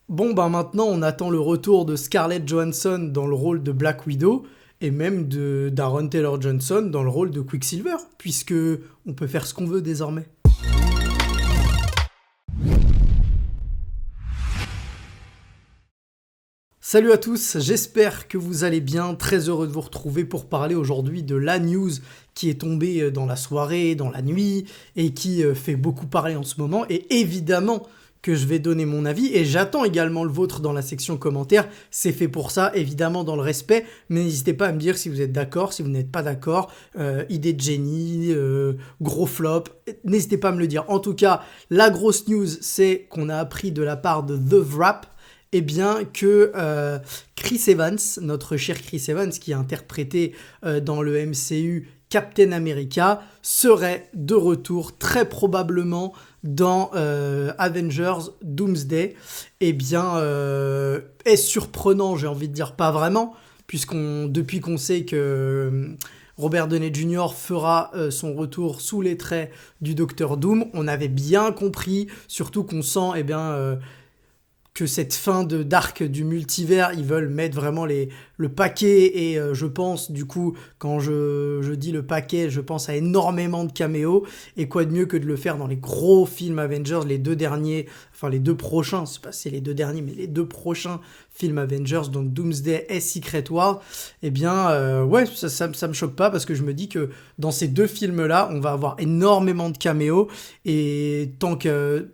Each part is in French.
Bon, ben maintenant, on attend le retour de Scarlett Johansson dans le rôle de Black Widow et même de d'Aaron Taylor Johnson dans le rôle de Quicksilver, puisque on peut faire ce qu'on veut désormais. Salut à tous, j'espère que vous allez bien, très heureux de vous retrouver pour parler aujourd'hui de la news qui est tombée dans la soirée, dans la nuit, et qui fait beaucoup parler en ce moment, et évidemment que je vais donner mon avis, et j'attends également le vôtre dans la section commentaires, c'est fait pour ça, évidemment dans le respect, mais n'hésitez pas à me dire si vous êtes d'accord, si vous n'êtes pas d'accord, idée de génie, gros flop, n'hésitez pas à me le dire. En tout cas, la grosse news, c'est qu'on a appris de la part de The Wrap, eh bien que Chris Evans, notre cher Chris Evans, qui a interprété dans le MCU Captain America, serait de retour très probablement dans Avengers Doomsday. Eh bien, est surprenant, j'ai envie de dire pas vraiment, depuis qu'on sait que Robert Downey Jr. fera son retour sous les traits du Docteur Doom, on avait bien compris, surtout qu'on sent que cette fin d'arc du multivers, ils veulent mettre vraiment le paquet, et je pense, du coup, quand je dis le paquet, je pense à énormément de caméos, et quoi de mieux que de le faire dans les gros films Avengers, les deux derniers, enfin les deux prochains, c'est pas c'est les deux derniers, mais les deux prochains films Avengers, donc Doomsday et Secret Wars, eh bien, ouais, ça me choque pas, parce que je me dis que dans ces deux films-là, on va avoir énormément de caméos, et tant que...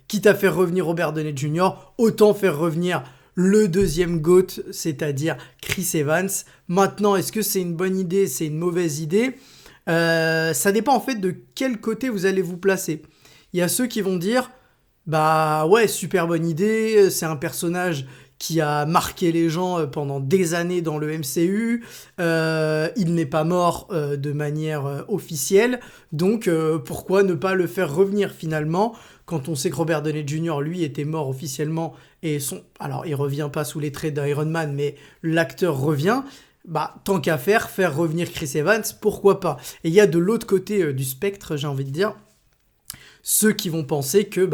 quitte à faire revenir Robert Downey Jr., autant faire revenir le deuxième GOAT, c'est-à-dire Chris Evans. Maintenant, est-ce que c'est une bonne idée, c'est une mauvaise idée ? Ça dépend en fait de quel côté vous allez vous placer. Il y a ceux qui vont dire, bah ouais, super bonne idée, c'est un personnage qui a marqué les gens pendant des années dans le MCU, il n'est pas mort de manière officielle, donc pourquoi ne pas le faire revenir finalement, quand on sait que Robert Downey Jr., lui, était mort officiellement, alors il revient pas sous les traits d'Iron Man, mais l'acteur revient, bah tant qu'à faire revenir Chris Evans, pourquoi pas. Et il y a de l'autre côté du spectre, j'ai envie de dire, ceux qui vont penser que,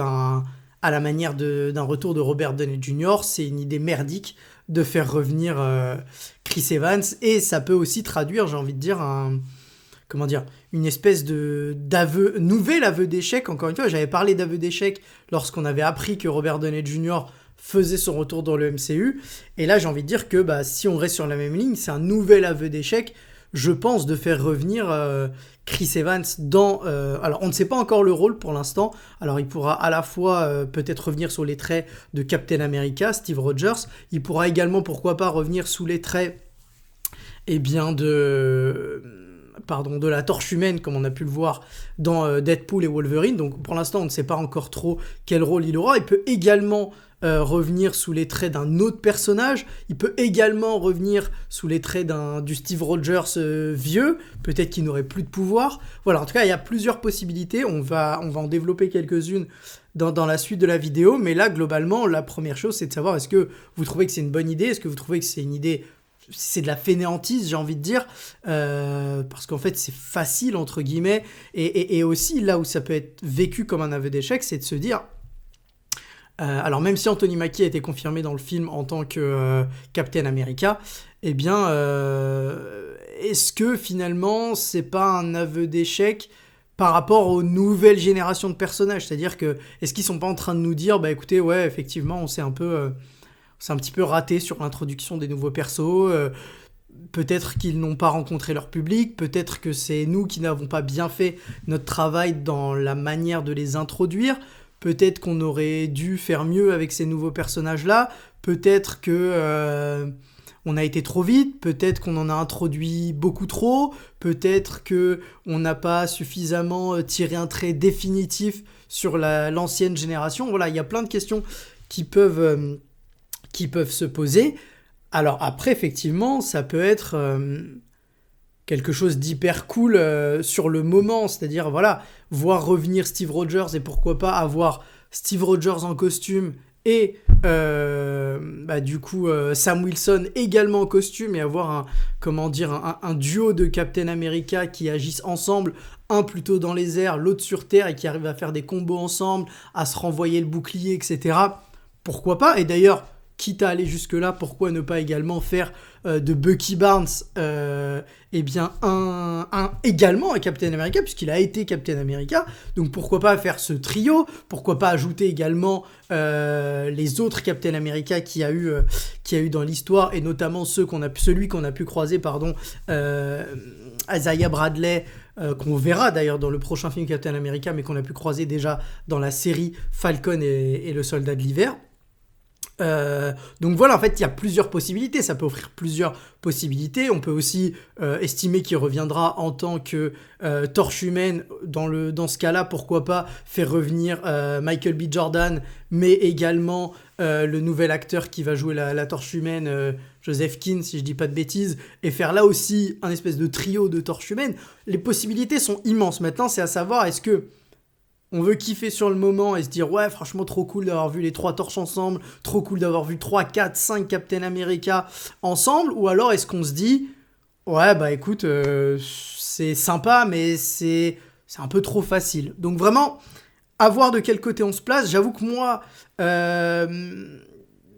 à la manière d'un retour de Robert Downey Jr., c'est une idée merdique de faire revenir Chris Evans, et ça peut aussi traduire, j'ai envie de dire, une espèce nouvel aveu d'échec. Encore une fois, j'avais parlé d'aveu d'échec lorsqu'on avait appris que Robert Downey Jr. faisait son retour dans le MCU, et là j'ai envie de dire que si on reste sur la même ligne, c'est un nouvel aveu d'échec, je pense, de faire revenir Chris Evans dans... alors, on ne sait pas encore le rôle pour l'instant. Alors, il pourra à la fois peut-être revenir sur les traits de Captain America, Steve Rogers. Il pourra également, pourquoi pas, revenir sous les traits de la Torche Humaine, comme on a pu le voir dans Deadpool et Wolverine. Donc, pour l'instant, on ne sait pas encore trop quel rôle il aura. Il peut également revenir sous les traits d'un autre personnage. Il peut également revenir sous les traits du Steve Rogers vieux. Peut-être qu'il n'aurait plus de pouvoir. Voilà, en tout cas, il y a plusieurs possibilités. On va en développer quelques-unes dans la suite de la vidéo. Mais là, globalement, la première chose, c'est de savoir, est-ce que vous trouvez que c'est une bonne idée ? Est-ce que vous trouvez que c'est une idée... c'est de la fainéantise, j'ai envie de dire, parce qu'en fait c'est facile entre guillemets, et aussi là où ça peut être vécu comme un aveu d'échec, c'est de se dire, alors même si Anthony Mackie a été confirmé dans le film en tant que Captain America, eh bien est-ce que finalement c'est pas un aveu d'échec par rapport aux nouvelles générations de personnages, c'est-à-dire que est-ce qu'ils sont pas en train de nous dire, bah écoutez, ouais, effectivement on s'est un petit peu raté sur l'introduction des nouveaux persos, peut-être qu'ils n'ont pas rencontré leur public, peut-être que c'est nous qui n'avons pas bien fait notre travail dans la manière de les introduire, peut-être qu'on aurait dû faire mieux avec ces nouveaux personnages-là, peut-être que on a été trop vite, peut-être qu'on en a introduit beaucoup trop, peut-être qu'on n'a pas suffisamment tiré un trait définitif sur l'ancienne génération. Voilà, il y a plein de questions qui peuvent se poser. Alors après, effectivement, ça peut être quelque chose d'hyper cool sur le moment, c'est-à-dire, voilà, voir revenir Steve Rogers, et pourquoi pas avoir Steve Rogers en costume et Sam Wilson également en costume, et avoir un duo de Captain America qui agissent ensemble, un plutôt dans les airs, l'autre sur terre, et qui arrivent à faire des combos ensemble, à se renvoyer le bouclier, etc. pourquoi pas. Et d'ailleurs, quitte à aller jusque-là, pourquoi ne pas également faire de Bucky Barnes également un Captain America, puisqu'il a été Captain America. Donc pourquoi pas faire ce trio, pourquoi pas ajouter également les autres Captain America qu'il y a eu dans l'histoire, et notamment celui qu'on a pu croiser, Isaiah Bradley, qu'on verra d'ailleurs dans le prochain film Captain America, mais qu'on a pu croiser déjà dans la série Falcon et le Soldat de l'Hiver. Donc voilà, en fait, il y a plusieurs possibilités. Ça peut offrir plusieurs possibilités. On peut aussi estimer qu'il reviendra en tant que torche humaine. Dans ce cas-là, pourquoi pas faire revenir Michael B. Jordan, mais également le nouvel acteur qui va jouer la torche humaine, Joseph Keane, si je dis pas de bêtises, et faire là aussi un espèce de trio de torche humaine. Les possibilités sont immenses. Maintenant, c'est à savoir, est-ce que on veut kiffer sur le moment et se dire ouais, franchement trop cool d'avoir vu les 3 torches ensemble, trop cool d'avoir vu 3, 4, 5 Captain America ensemble, ou alors est-ce qu'on se dit ouais bah écoute, c'est sympa mais c'est un peu trop facile. Donc vraiment, à voir de quel côté on se place. J'avoue que moi, je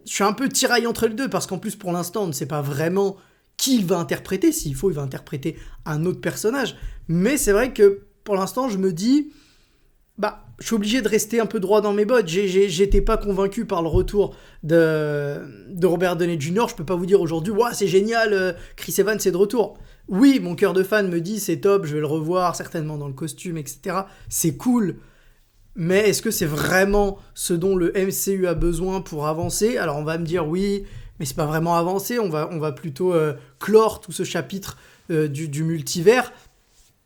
suis un peu tiraillé entre les deux, parce qu'en plus pour l'instant on ne sait pas vraiment qui il va interpréter. S'il faut, il va interpréter un autre personnage, mais c'est vrai que pour l'instant je me dis je suis obligé de rester un peu droit dans mes bottes. J'étais pas convaincu par le retour de Robert Downey Jr. Je peux pas vous dire aujourd'hui, ouais, c'est génial, Chris Evans c'est de retour. Oui, mon cœur de fan me dit c'est top, je vais le revoir certainement dans le costume, etc. C'est cool. Mais est-ce que c'est vraiment ce dont le MCU a besoin pour avancer ? Alors on va me dire oui, mais c'est pas vraiment avancer. On va plutôt clore tout ce chapitre du multivers.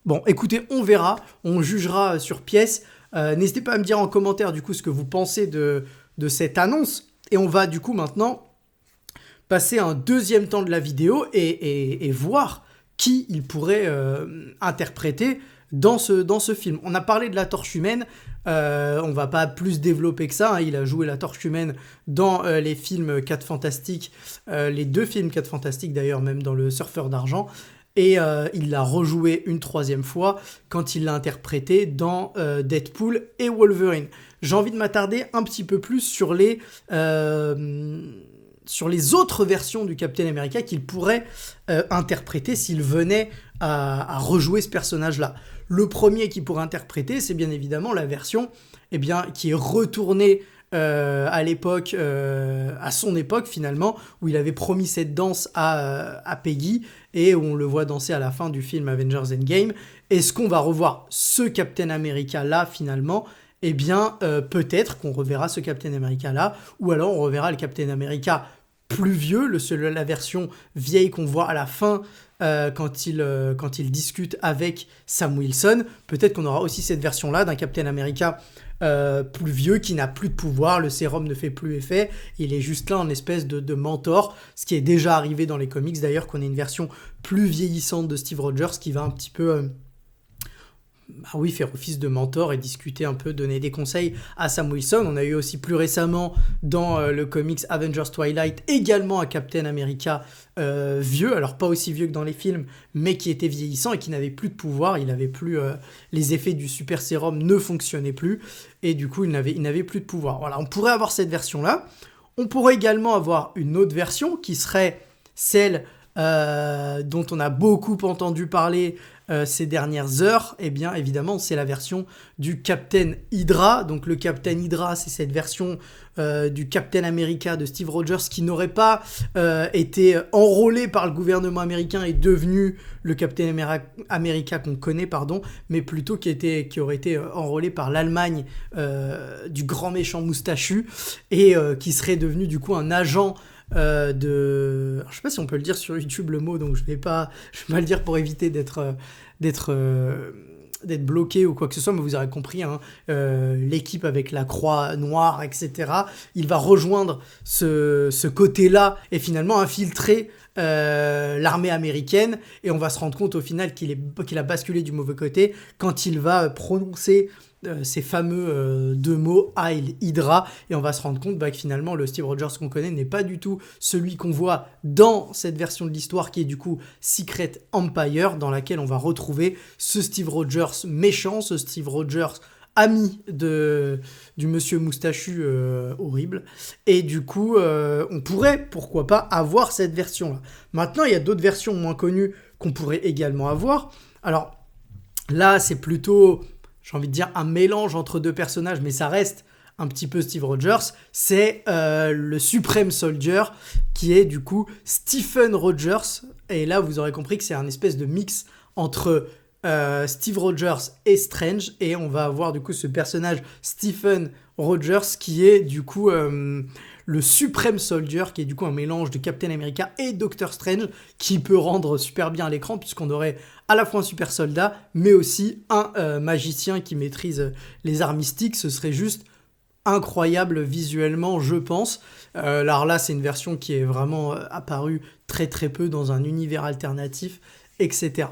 Bon, écoutez, on verra, on jugera sur pièce. N'hésitez pas à me dire en commentaire du coup ce que vous pensez de cette annonce. Et on va du coup maintenant passer un deuxième temps de la vidéo et voir qui il pourrait interpréter dans ce film. On a parlé de la torche humaine, on va pas plus développer que ça, hein. Il a joué la torche humaine dans les films 4 Fantastiques, les 2 films 4 Fantastiques d'ailleurs, même dans le Surfeur d'Argent. Et il l'a rejoué une 3e fois quand il l'a interprété dans Deadpool et Wolverine. J'ai envie de m'attarder un petit peu plus sur les autres versions du Captain America qu'il pourrait interpréter s'il venait à rejouer ce personnage-là. Le premier qu'il pourrait interpréter, c'est bien évidemment la version qui est retournée à l'époque, à son époque finalement, où il avait promis cette danse à Peggy, et où on le voit danser à la fin du film Avengers Endgame. Est-ce qu'on va revoir ce Captain America là finalement ? Peut-être qu'on reverra ce Captain America là, ou alors on reverra le Captain America plus vieux, la version vieille qu'on voit à la fin quand il discute avec Sam Wilson. Peut-être qu'on aura aussi cette version là d'un Captain America plus vieux, qui n'a plus de pouvoir, le sérum ne fait plus effet, il est juste là en espèce de mentor, ce qui est déjà arrivé dans les comics d'ailleurs, qu'on ait une version plus vieillissante de Steve Rogers qui va un petit peu faire office de mentor et discuter un peu, donner des conseils à Sam Wilson. On a eu aussi plus récemment dans le comics Avengers Twilight également un Captain America vieux, alors pas aussi vieux que dans les films, mais qui était vieillissant et qui n'avait plus de pouvoir, il avait plus les effets du super sérum ne fonctionnaient plus, et du coup il n'avait plus de pouvoir. Voilà, on pourrait avoir cette version-là. On pourrait également avoir une autre version qui serait celle dont on a beaucoup entendu parler ces dernières heures. Eh bien évidemment c'est la version du Captain Hydra. Donc le Captain Hydra, c'est cette version du Captain America de Steve Rogers qui n'aurait pas été enrôlé par le gouvernement américain et devenu le Captain America qu'on connaît, mais plutôt qui aurait été enrôlé par l'Allemagne du grand méchant moustachu, et qui serait devenu du coup un agent alors, je sais pas si on peut le dire sur YouTube le mot, donc je vais pas le dire pour éviter d'être bloqué ou quoi que ce soit, mais vous aurez compris, hein, l'équipe avec la croix noire, etc. Il va rejoindre ce côté-là et finalement infiltrer l'armée américaine, et on va se rendre compte au final qu'il a basculé du mauvais côté quand il va prononcer ces fameux 2 mots Heil Hydra, et on va se rendre compte que finalement le Steve Rogers qu'on connaît n'est pas du tout celui qu'on voit dans cette version de l'histoire qui est du coup Secret Empire, dans laquelle on va retrouver ce Steve Rogers méchant, ce Steve Rogers ami du monsieur moustachu horrible. Et du coup, on pourrait, pourquoi pas, avoir cette version-là. Maintenant, il y a d'autres versions moins connues qu'on pourrait également avoir. Alors, là, c'est plutôt, j'ai envie de dire, un mélange entre deux personnages, mais ça reste un petit peu Steve Rogers. C'est le Supreme Soldier, qui est du coup Stephen Rogers. Et là, vous aurez compris que c'est un espèce de mix entre Steve Rogers et Strange. Et on va avoir du coup ce personnage Stephen Rogers qui est du coup le Supreme Soldier, qui est du coup un mélange de Captain America et Doctor Strange, qui peut rendre super bien à l'écran, puisqu'on aurait à la fois un super soldat, mais aussi un magicien qui maîtrise les arts mystiques. Ce serait juste incroyable visuellement, je pense. Alors là, c'est une version qui est vraiment apparue très très peu dans un univers alternatif, etc.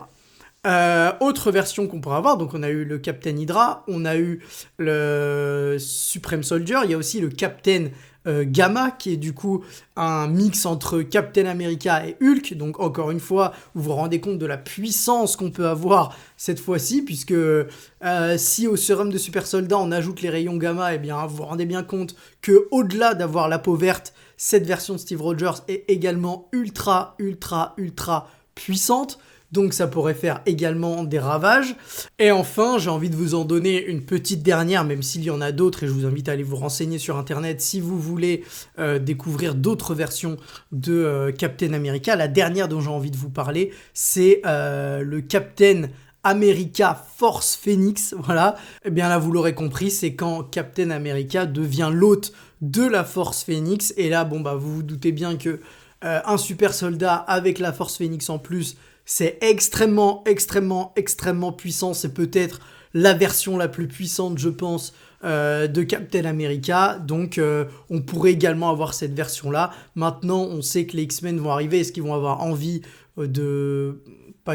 Autre version qu'on pourrait avoir, donc on a eu le Captain Hydra, on a eu le Supreme Soldier, il y a aussi le Captain Gamma, qui est du coup un mix entre Captain America et Hulk. Donc encore une fois, vous vous rendez compte de la puissance qu'on peut avoir cette fois-ci, puisque si au sérum de super soldat on ajoute les rayons gamma, eh bien vous vous rendez bien compte que au-delà d'avoir la peau verte, cette version de Steve Rogers est également ultra puissante. Donc ça pourrait faire également des ravages. Et enfin, j'ai envie de vous en donner une petite dernière, même s'il y en a d'autres, et je vous invite à aller vous renseigner sur Internet si vous voulez découvrir d'autres versions de Captain America. La dernière dont j'ai envie de vous parler, c'est le Captain America Force Phoenix. Voilà. Et bien là, vous l'aurez compris, c'est quand Captain America devient l'hôte de la Force Phoenix. Et là, bon bah vous vous doutez bien que un super soldat avec la Force Phoenix en plus, c'est extrêmement puissant. C'est peut-être la version la plus puissante, je pense, de Captain America. Donc, on pourrait également avoir cette version-là. Maintenant, on sait que les X-Men vont arriver. Est-ce qu'ils vont avoir envie pas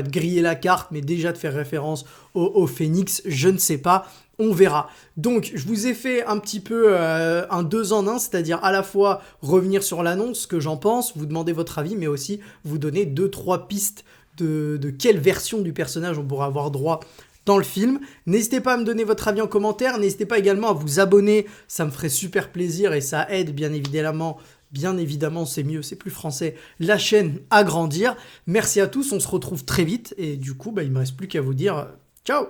de griller la carte, mais déjà de faire référence au Phoenix? Je ne sais pas. On verra. Donc, je vous ai fait un petit peu un 2 en 1, c'est-à-dire à la fois revenir sur l'annonce, ce que j'en pense, vous demander votre avis, mais aussi vous donner 2-3 pistes de quelle version du personnage on pourra avoir droit dans le film. N'hésitez pas à me donner votre avis en commentaire, n'hésitez pas également à vous abonner, ça me ferait super plaisir et ça aide bien évidemment, c'est mieux, c'est plus français, la chaîne à grandir. Merci à tous, on se retrouve très vite et du coup, il ne me reste plus qu'à vous dire ciao.